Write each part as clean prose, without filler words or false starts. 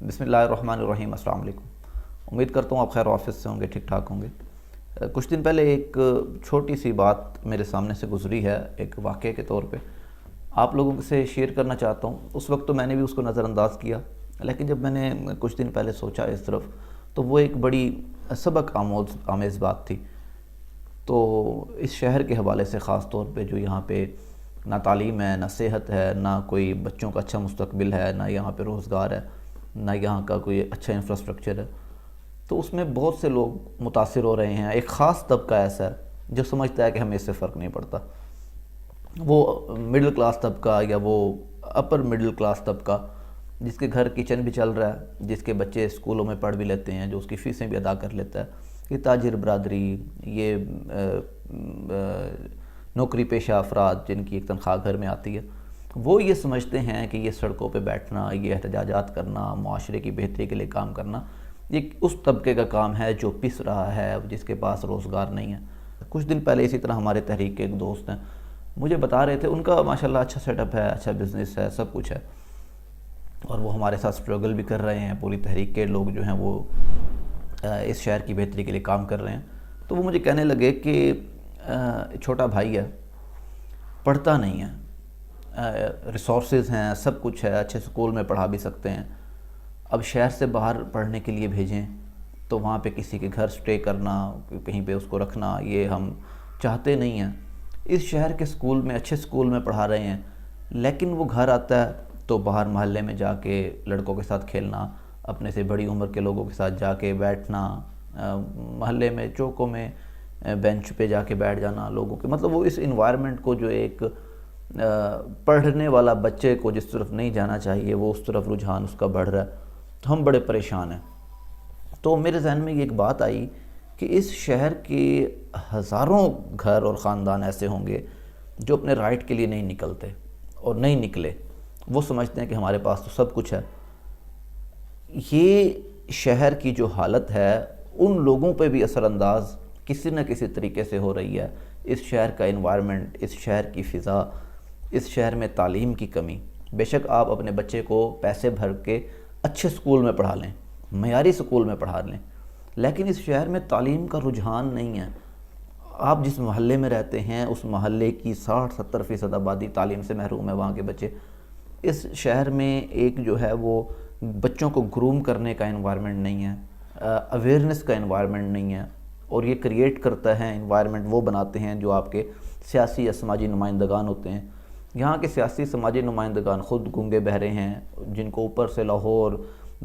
بسم اللہ الرحمن الرحیم۔ السلام علیکم۔ امید کرتا ہوں آپ خیر و عافیت سے ہوں گے، ٹھیک ٹھاک ہوں گے۔ کچھ دن پہلے ایک چھوٹی سی بات میرے سامنے سے گزری ہے، ایک واقعے کے طور پہ آپ لوگوں سے شیئر کرنا چاہتا ہوں۔ اس وقت تو میں نے بھی اس کو نظر انداز کیا، لیکن جب میں نے کچھ دن پہلے سوچا اس طرف تو وہ ایک بڑی سبق آمیز بات تھی۔ تو اس شہر کے حوالے سے خاص طور پہ جو یہاں پہ نہ تعلیم ہے، نہ صحت ہے، نہ کوئی بچوں کا اچھا مستقبل ہے، نہ یہاں پہ روزگار ہے، نہ یہاں کا کوئی اچھا انفراسٹرکچر ہے، تو اس میں بہت سے لوگ متاثر ہو رہے ہیں۔ ایک خاص طبقہ ایسا ہے جو سمجھتا ہے کہ ہمیں اس سے فرق نہیں پڑتا۔ وہ مڈل کلاس طبقہ یا وہ اپر مڈل کلاس طبقہ جس کے گھر کچن بھی چل رہا ہے، جس کے بچے اسکولوں میں پڑھ بھی لیتے ہیں، جو اس کی فیسیں بھی ادا کر لیتا ہے، یہ تاجر برادری، یہ نوکری پیشہ افراد جن کی ایک تنخواہ گھر میں آتی ہے، وہ یہ سمجھتے ہیں کہ یہ سڑکوں پہ بیٹھنا، یہ احتجاجات کرنا، معاشرے کی بہتری کے لیے کام کرنا، یہ اس طبقے کا کام ہے جو پس رہا ہے، جس کے پاس روزگار نہیں ہے۔ کچھ دن پہلے اسی طرح ہمارے تحریک کے ایک دوست ہیں، مجھے بتا رہے تھے ان کا ماشاءاللہ اچھا سیٹ اپ ہے، اچھا بزنس ہے، سب کچھ ہے، اور وہ ہمارے ساتھ سٹرگل بھی کر رہے ہیں۔ پوری تحریک کے لوگ جو ہیں وہ اس شہر کی بہتری کے لیے کام کر رہے ہیں۔ تو وہ مجھے کہنے لگے کہ چھوٹا بھائی ہے، پڑھتا نہیں ہے، ریسورسز ہیں، سب کچھ ہے، اچھے سکول میں پڑھا بھی سکتے ہیں، اب شہر سے باہر پڑھنے کے لیے بھیجیں تو وہاں پہ کسی کے گھر سٹے کرنا، کہیں پہ اس کو رکھنا، یہ ہم چاہتے نہیں ہیں۔ اس شہر کے سکول میں، اچھے سکول میں پڑھا رہے ہیں، لیکن وہ گھر آتا ہے تو باہر محلے میں جا کے لڑکوں کے ساتھ کھیلنا، اپنے سے بڑی عمر کے لوگوں کے ساتھ جا کے بیٹھنا، محلے میں چوکوں میں بینچ پہ جا کے بیٹھ جانا لوگوں کے، مطلب وہ اس انوائرمنٹ کو جو ایک پڑھنے والا بچے کو جس طرف نہیں جانا چاہیے وہ اس طرف رجحان اس کا بڑھ رہا ہے، تو ہم بڑے پریشان ہیں۔ تو میرے ذہن میں یہ ایک بات آئی کہ اس شہر کے ہزاروں گھر اور خاندان ایسے ہوں گے جو اپنے رائٹ کے لیے نہیں نکلتے اور نہیں نکلے، وہ سمجھتے ہیں کہ ہمارے پاس تو سب کچھ ہے۔ یہ شہر کی جو حالت ہے ان لوگوں پہ بھی اثر انداز کسی نہ کسی طریقے سے ہو رہی ہے۔ اس شہر کا انوائرمنٹ، اس شہر کی فضا، اس شہر میں تعلیم کی کمی۔ بے شک آپ اپنے بچے کو پیسے بھر کے اچھے سکول میں پڑھا لیں، معیاری سکول میں پڑھا لیں، لیکن اس شہر میں تعلیم کا رجحان نہیں ہے۔ آپ جس محلے میں رہتے ہیں اس محلے کی 60-70% آبادی تعلیم سے محروم ہے، وہاں کے بچے۔ اس شہر میں ایک جو ہے وہ بچوں کو گروم کرنے کا انوائرمنٹ نہیں ہے، اویئرنس کا انوائرمنٹ نہیں ہے، اور یہ کریٹ کرتا ہے انوائرمنٹ، وہ بناتے ہیں جو آپ کے سیاسی یا سماجی نمائندگان ہوتے ہیں۔ یہاں کے سیاسی سماجی نمائندگان خود گنگے بہرے ہیں، جن کو اوپر سے لاہور،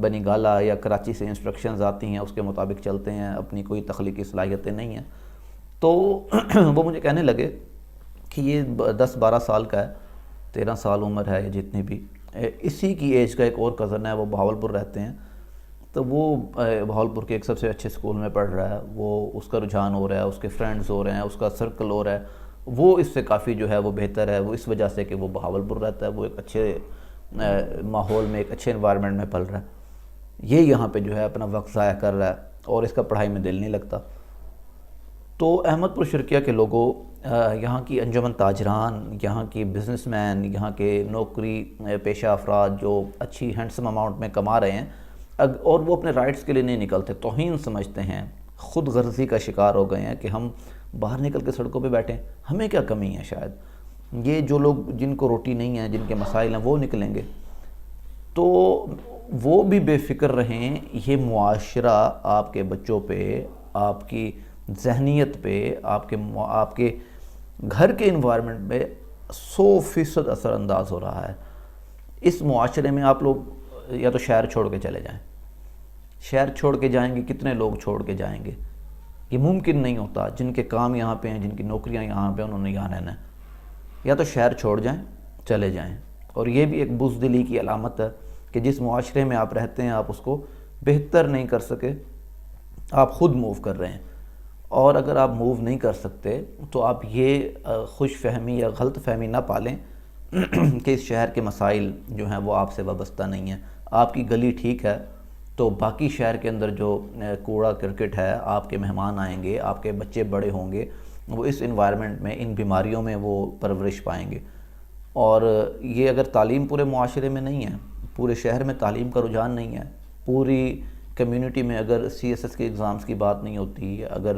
بنی گالا یا کراچی سے انسٹرکشنز آتی ہیں، اس کے مطابق چلتے ہیں، اپنی کوئی تخلیقی صلاحیتیں نہیں ہیں۔ تو وہ مجھے کہنے لگے کہ یہ 10-12 سال کا ہے، 13 سال عمر ہے، یا جتنی بھی، اسی کی ایج کا ایک اور کزن ہے، وہ بہاولپور رہتے ہیں، تو وہ بہاولپور کے ایک سب سے اچھے سکول میں پڑھ رہا ہے، وہ اس کا رجحان ہو رہا ہے، اس کے فرینڈز ہو رہے ہیں، اس کا سرکل ہو رہا ہے، وہ اس سے کافی جو ہے وہ بہتر ہے، وہ اس وجہ سے کہ وہ بہاولپور رہتا ہے، وہ ایک اچھے ماحول میں، ایک اچھے انوائرمنٹ میں پل رہا ہے۔ یہ یہاں پہ جو ہے اپنا وقت ضائع کر رہا ہے اور اس کا پڑھائی میں دل نہیں لگتا۔ تو احمد پور شرقیہ کے لوگوں، یہاں کی انجمن تاجران، یہاں کی بزنس مین، یہاں کے نوکری پیشہ افراد جو اچھی ہینڈسم اماؤنٹ میں کما رہے ہیں اور وہ اپنے رائٹس کے لیے نہیں نکلتے، توہین سمجھتے ہیں، خود غرضی کا شکار ہو گئے ہیں کہ ہم باہر نکل کے سڑکوں پہ بیٹھیں، ہمیں کیا کمی ہے، شاید یہ جو لوگ جن کو روٹی نہیں ہے، جن کے مسائل ہیں، وہ نکلیں گے۔ تو وہ بھی بے فکر رہیں، یہ معاشرہ آپ کے بچوں پہ، آپ کی ذہنیت پہ، آپ کے گھر کے انوائرمنٹ میں 100% اثر انداز ہو رہا ہے۔ اس معاشرے میں آپ لوگ یا تو شہر چھوڑ کے چلے جائیں، شہر چھوڑ کے جائیں گے، کتنے لوگ چھوڑ کے جائیں گے؟ یہ ممکن نہیں ہوتا۔ جن کے کام یہاں پہ ہیں، جن کی نوکریاں یہاں پہ ہیں، انہوں نے یہاں رہنا ہے، یا تو شہر چھوڑ جائیں، چلے جائیں۔ اور یہ بھی ایک بزدلی کی علامت ہے کہ جس معاشرے میں آپ رہتے ہیں آپ اس کو بہتر نہیں کر سکے، آپ خود موو کر رہے ہیں، اور اگر آپ موو نہیں کر سکتے تو آپ یہ خوش فہمی یا غلط فہمی نہ پالیں کہ اس شہر کے مسائل جو ہیں وہ آپ سے وابستہ نہیں ہیں۔ آپ کی گلی ٹھیک ہے تو باقی شہر کے اندر جو کوڑا کرکٹ ہے، آپ کے مہمان آئیں گے، آپ کے بچے بڑے ہوں گے، وہ اس انوائرمنٹ میں، ان بیماریوں میں وہ پرورش پائیں گے۔ اور یہ اگر تعلیم پورے معاشرے میں نہیں ہے، پورے شہر میں تعلیم کا رجحان نہیں ہے، پوری کمیونٹی میں اگر سی ایس ایس کے ایگزامز کی بات نہیں ہوتی، اگر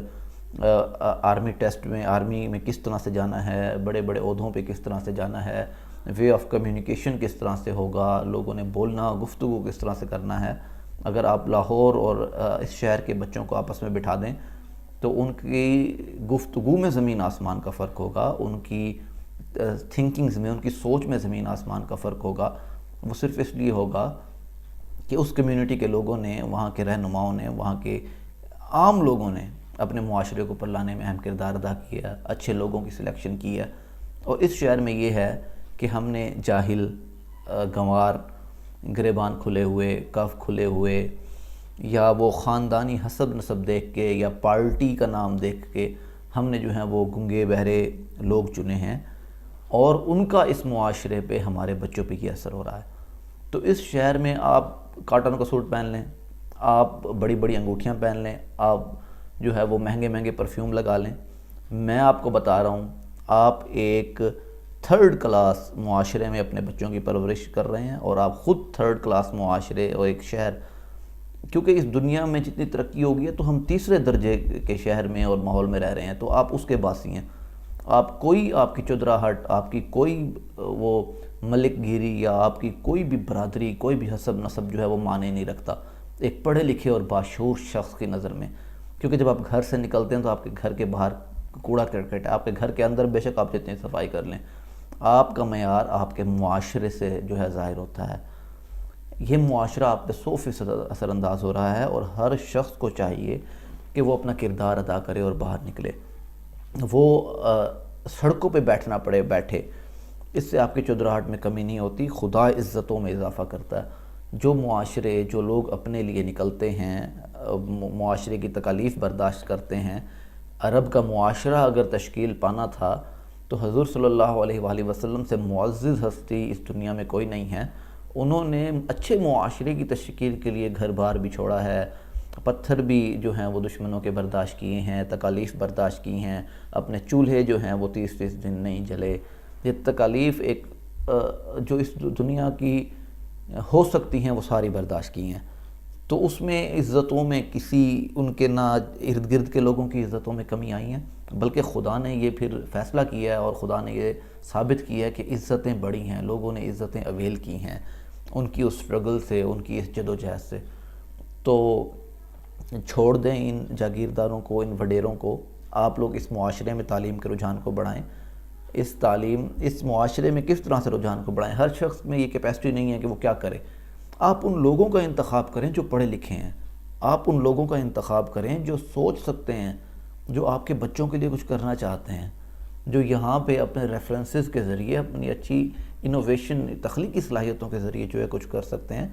آرمی ٹیسٹ میں، آرمی میں کس طرح سے جانا ہے، بڑے بڑے عہدوں پہ کس طرح سے جانا ہے، وے آف کمیونیکیشن کس طرح سے ہوگا، لوگوں نے بولنا، گفتگو کس طرح سے کرنا ہے، اگر آپ لاہور اور اس شہر کے بچوں کو آپس میں بٹھا دیں تو ان کی گفتگو میں زمین آسمان کا فرق ہوگا، ان کی تھنکنگز میں، ان کی سوچ میں زمین آسمان کا فرق ہوگا۔ وہ صرف اس لیے ہوگا کہ اس کمیونٹی کے لوگوں نے، وہاں کے رہنماؤں نے، وہاں کے عام لوگوں نے اپنے معاشرے کو پر لانے میں اہم کردار ادا کیا، اچھے لوگوں کی سلیکشن کی ہے۔ اور اس شہر میں یہ ہے کہ ہم نے جاہل، گنوار، گریبان کھلے ہوئے، کف کھلے ہوئے، یا وہ خاندانی حسب نسب دیکھ کے یا پارٹی کا نام دیکھ کے ہم نے جو ہیں وہ گنگے بہرے لوگ چنے ہیں، اور ان کا اس معاشرے پہ، ہمارے بچوں پہ یہ اثر ہو رہا ہے۔ تو اس شہر میں آپ کاٹن کا سوٹ پہن لیں، آپ بڑی بڑی انگوٹھیاں پہن لیں، آپ جو ہے وہ مہنگے مہنگے پرفیوم لگا لیں، میں آپ کو بتا رہا ہوں آپ ایک تھرڈ کلاس معاشرے میں اپنے بچوں کی پرورش کر رہے ہیں، اور آپ خود تھرڈ کلاس معاشرے اور ایک شہر، کیونکہ اس دنیا میں جتنی ترقی ہوگی ہے تو ہم تیسرے درجے کے شہر میں اور ماحول میں رہ رہے ہیں، تو آپ اس کے باسی ہیں۔ آپ کوئی، آپ کی چودراہٹ، آپ کی کوئی وہ ملک گیری یا آپ کی کوئی بھی برادری، کوئی بھی حسب نسب جو ہے وہ معنی نہیں رکھتا ایک پڑھے لکھے اور باشعور شخص کی نظر میں، کیونکہ جب آپ گھر سے نکلتے ہیں تو آپ کے گھر کے باہر کوڑا کرکٹ ہے، آپ کے گھر کے اندر بے شک آپ جتنی صفائی کر لیں، آپ کا معیار آپ کے معاشرے سے جو ہے ظاہر ہوتا ہے۔ یہ معاشرہ آپ پہ 100% اثر انداز ہو رہا ہے، اور ہر شخص کو چاہیے کہ وہ اپنا کردار ادا کرے اور باہر نکلے، وہ سڑکوں پہ بیٹھنا پڑے بیٹھے، اس سے آپ کی چودراہٹ میں کمی نہیں ہوتی، خدا عزتوں میں اضافہ کرتا ہے۔ جو معاشرے، جو لوگ اپنے لیے نکلتے ہیں، معاشرے کی تکالیف برداشت کرتے ہیں، عرب کا معاشرہ اگر تشکیل پانا تھا تو حضور صلی اللہ علیہ وآلہ وسلم سے معزز ہستی اس دنیا میں کوئی نہیں ہے۔ انہوں نے اچھے معاشرے کی تشکیل کے لیے گھر بار بھی چھوڑا ہے، پتھر بھی جو ہیں وہ دشمنوں کے برداشت کیے ہیں، تکالیف برداشت کی ہیں، اپنے چولہے جو ہیں وہ 30 دن نہیں جلے۔ یہ تکالیف ایک جو اس دنیا کی ہو سکتی ہیں وہ ساری برداشت کی ہیں، تو اس میں عزتوں میں کسی ان کے نہ ارد گرد کے لوگوں کی عزتوں میں کمی آئی ہیں، بلکہ خدا نے یہ پھر فیصلہ کیا ہے اور خدا نے یہ ثابت کیا ہے کہ عزتیں بڑی ہیں، لوگوں نے عزتیں اویل کی ہیں ان کی اس سٹرگل سے، ان کی اس جدوجہد سے۔ تو چھوڑ دیں ان جاگیرداروں کو، ان وڈیروں کو، آپ لوگ اس معاشرے میں تعلیم کے رجحان کو بڑھائیں، اس معاشرے میں کس طرح سے رجحان کو بڑھائیں۔ ہر شخص میں یہ کیپیسٹی نہیں ہے کہ وہ کیا کرے، آپ ان لوگوں کا انتخاب کریں جو پڑھے لکھے ہیں، آپ ان لوگوں کا انتخاب کریں جو سوچ سکتے ہیں، جو آپ کے بچوں کے لیے کچھ کرنا چاہتے ہیں، جو یہاں پہ اپنے ریفرنسز کے ذریعے، اپنی اچھی انوویشن، تخلیقی صلاحیتوں کے ذریعے جو ہے کچھ کر سکتے ہیں۔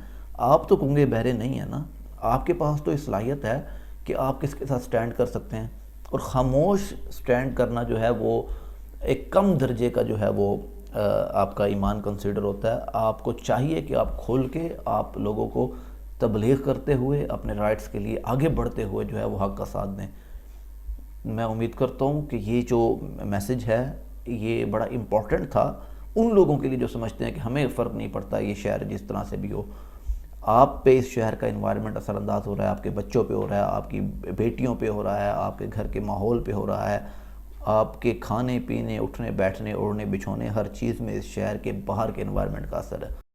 آپ تو گنگے بہرے نہیں ہیں نا، آپ کے پاس تو یہ صلاحیت ہے کہ آپ کس کے ساتھ سٹینڈ کر سکتے ہیں، اور خاموش سٹینڈ کرنا جو ہے وہ ایک کم درجے کا جو ہے وہ آپ کا ایمان کنسیڈر ہوتا ہے۔ آپ کو چاہیے کہ آپ کھول کے آپ لوگوں کو تبلیغ کرتے ہوئے، اپنے رائٹس کے لیے آگے بڑھتے ہوئے جو ہے وہ حق کا ساتھ دیں۔ میں امید کرتا ہوں کہ یہ جو میسج ہے یہ بڑا امپورٹنٹ تھا ان لوگوں کے لیے جو سمجھتے ہیں کہ ہمیں فرق نہیں پڑتا یہ شہر جس طرح سے بھی ہو۔ آپ پہ اس شہر کا انوائرمنٹ اثر انداز ہو رہا ہے، آپ کے بچوں پہ ہو رہا ہے، آپ کی بیٹیوں پہ ہو رہا ہے، آپ کے گھر کے ماحول پہ ہو رہا ہے، آپ کے کھانے پینے، اٹھنے بیٹھنے، اوڑھنے بچھونے، ہر چیز میں اس شہر کے باہر کے انوائرمنٹ کا اثر ہے۔